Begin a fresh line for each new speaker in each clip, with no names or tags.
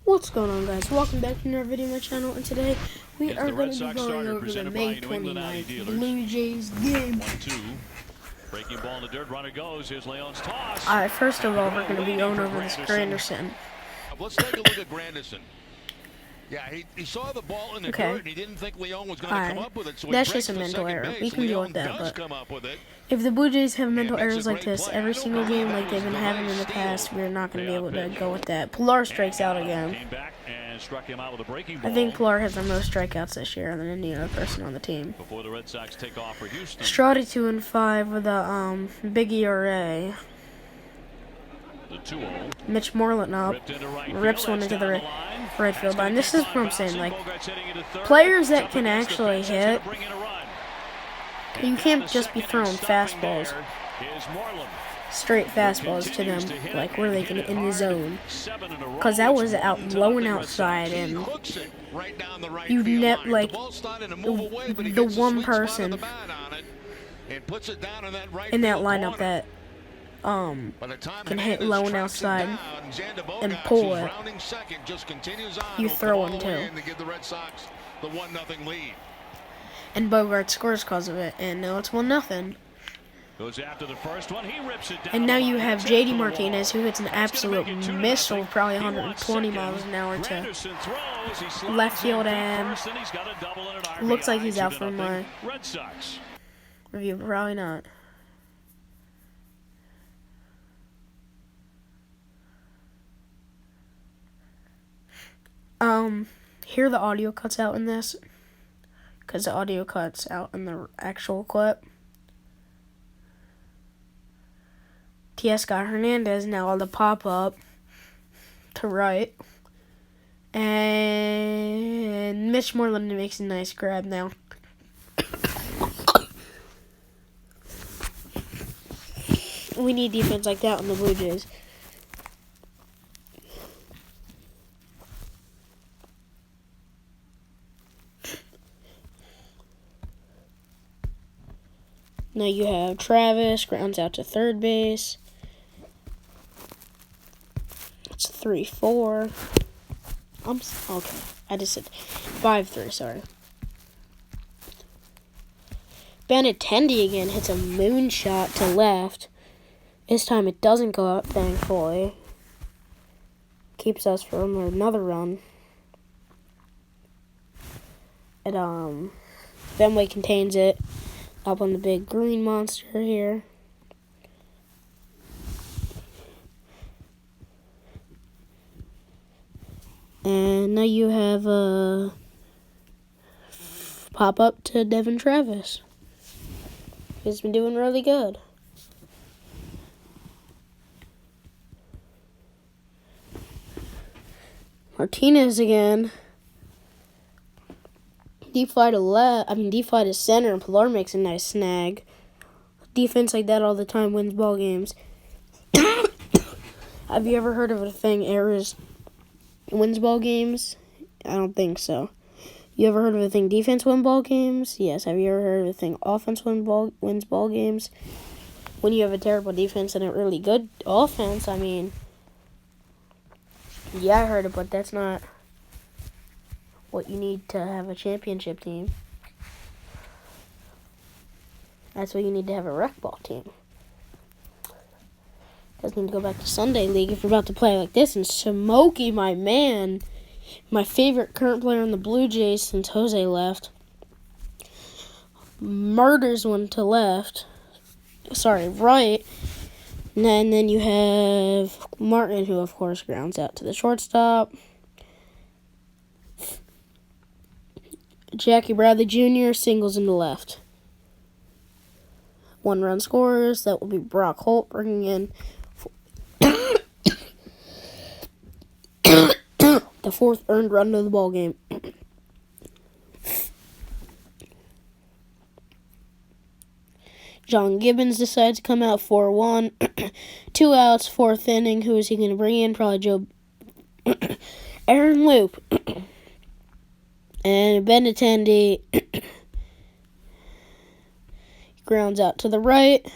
What's going on, guys? Welcome back to another video on my channel, and today we are going to be going over the May 29th Blue Jays game.
1-2. Breaking ball in the dirt, runner goes. Here's Leon's toss.
Alright, first of all, we're going to be going over this Granderson.
Let's take a look at Granderson. Yeah, he saw the ball in the dirt and he didn't think Leon was going to come up with it. So
that's just a mental error. We can deal with that, but if the Blue Jays have mental errors like this every single game like they've been having in the past, we're not going to be able to go with that. Pilar strikes out again. I think Pilar has the most strikeouts this year than any other person on the team.
Before the Red Sox take off for Houston.
Strawdy 2-5 with a big ERA. Mitch Moreland up, rips one into the right field line. This is what I'm saying, like, players that can actually hit, you can't just be throwing fastballs, straight fastballs to them, like, where they can in the zone, because that was out low and outside, and you like, the one person in that lineup that can hit low and outside and pull it, you throw him too. And Bogart scores because of it, and now it's 1-0. And now you have JD Martinez, who hits an absolute missile, probably 120 miles an hour to left field, and looks like he's out for my review, but probably not. Here the audio cuts out in this, because the audio cuts out in the actual clip. Teoscar Hernandez now on the pop-up to right. And Mitch Moreland makes a nice grab now. We need defense like that on the Blue Jays. Now you have Travis, grounds out to third base. It's 3-4. Okay. I just said 5-3, sorry. Benintendi again hits a moonshot to left. This time it doesn't go out, thankfully. Keeps us from another run. And, Fenway contains it. Up on the big green monster here. And now you have a pop-up to Devin Travis. He's been doing really good. Martinez again. Deep fly to center, and Pilar makes a nice snag. Defense like that all the time wins ball games. Have you ever heard of a thing, errors wins ball games? I don't think so. You ever heard of a thing, defense win ball games? Yes. Have you ever heard of a thing, offense wins ball games? When you have a terrible defense and a really good offense, I mean, yeah, I heard it, but that's not what you need to have a championship team. That's what you need to have a rec ball team. Doesn't need to go back to Sunday League if you're about to play like this. And Smokey, my man, my favorite current player in the Blue Jays since Jose left, murders one to right. And then you have Martin, who of course grounds out to the shortstop. Jackie Bradley Jr. singles into left. 1-run scorers. That will be Brock Holt bringing in the fourth earned run of the ball game. John Gibbons decides to come out 4-1. 2 outs, 4th inning. Who is he going to bring in? Probably Joe Aaron Loop. And Benintendi grounds out to the right.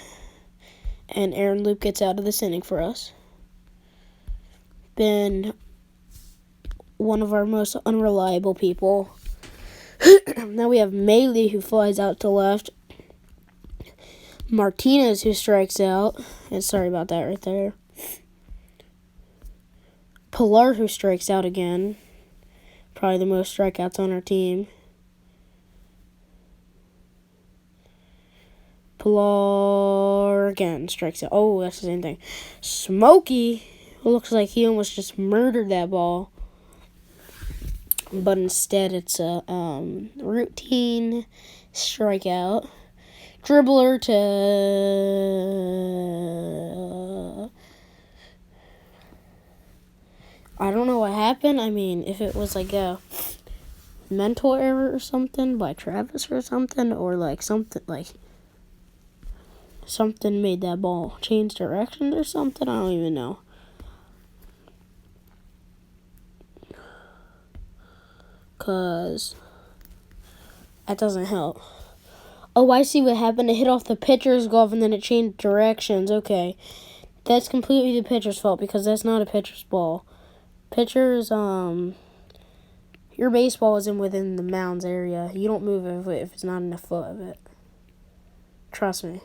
And Aaron Loop gets out of this inning for us. Ben one of our most unreliable people. Now we have Maley, who flies out to left. Martinez, who strikes out. And sorry about that right there. Pilar, who strikes out again. Probably the most strikeouts on our team. Pilar again strikes out. Oh, that's the same thing. Smokey, looks like he almost just murdered that ball. But instead it's a routine strikeout. Dribbler to... I don't know what happened. I mean, if it was like a mental error or something by Travis or something, or like something made that ball change directions or something, I don't even know. Because that doesn't help. Oh, I see what happened. It hit off the pitcher's glove and then it changed directions. Okay. That's completely the pitcher's fault because that's not a pitcher's ball. Pitchers, your baseball isn't within the mound's area. You don't move if it's not in a foot of it. Trust me.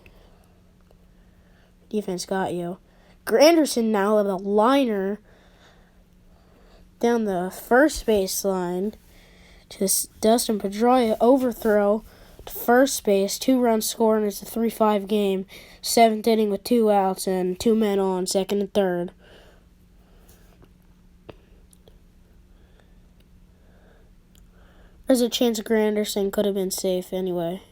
Defense got you. Granderson now with a liner down the first base line to Dustin Pedroia. Overthrow to first base. 2 runs scored, and it's a 3-5 game. 7th inning with 2 outs and 2 men on, second and third. There's a chance Granderson could have been safe anyway.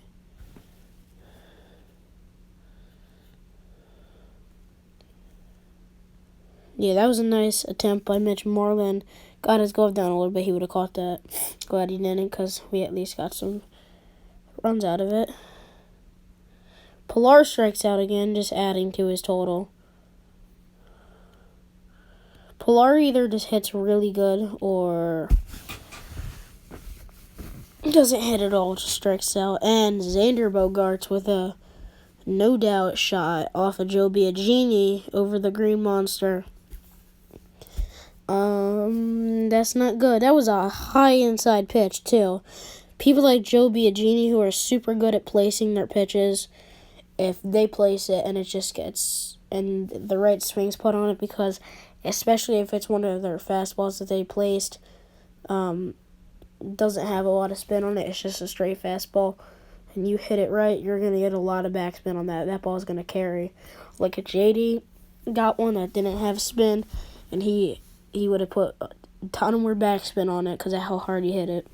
Yeah, that was a nice attempt by Mitch Moreland. Got his glove down a little bit. He would have caught that. Glad he didn't, because we at least got some runs out of it. Pilar strikes out again, just adding to his total. Pilar either just hits really good or doesn't hit at all, just strikes out. And Xander Bogaerts with a no doubt shot off of Joe Biagini over the Green Monster. That's not good. That was a high inside pitch too. People like Joe Biagini, who are super good at placing their pitches, if they place it and it just gets and the right swing's put on it, because especially if it's one of their fastballs that they placed, doesn't have a lot of spin on it, it's just a straight fastball, and you hit it right, you're going to get a lot of backspin on that. That ball's going to carry. Like a JD got one that didn't have spin, and he would have put a ton more backspin on it because of how hard he hit it.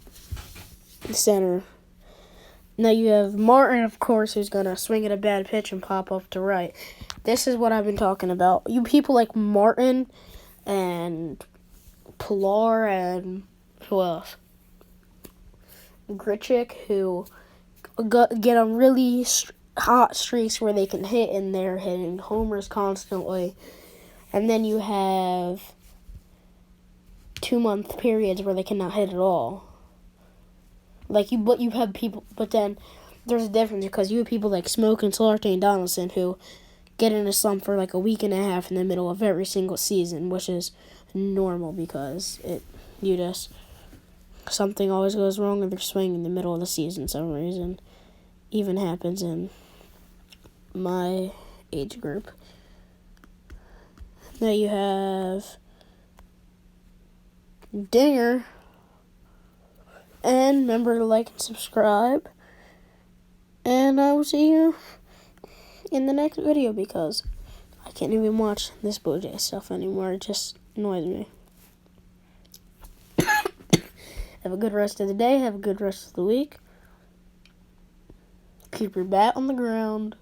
Center. Now you have Martin, of course, who's going to swing at a bad pitch and pop up to right. This is what I've been talking about. You people like Martin and Pilar and who else? Grichuk, who get on really hot streaks where they can hit, and they're hitting homers constantly. And then you have 2-month periods where they cannot hit at all. But then there's a difference, because you have people like Smoke and Solarte and Donaldson who get in a slump for like a week and a half in the middle of every single season, which is normal because something always goes wrong with their swing in the middle of the season for some reason. Even happens in my age group. Now you have Dinger. And remember to like and subscribe. And I will see you in the next video, because I can't even watch this Blue Jay stuff anymore. It just annoys me. Have a good rest of the day. Have a good rest of the week. Keep your bat on the ground.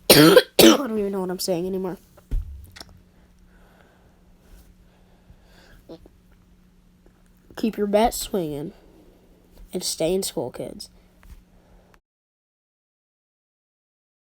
I don't even know what I'm saying anymore. Keep your bat swinging. And stay in school, kids.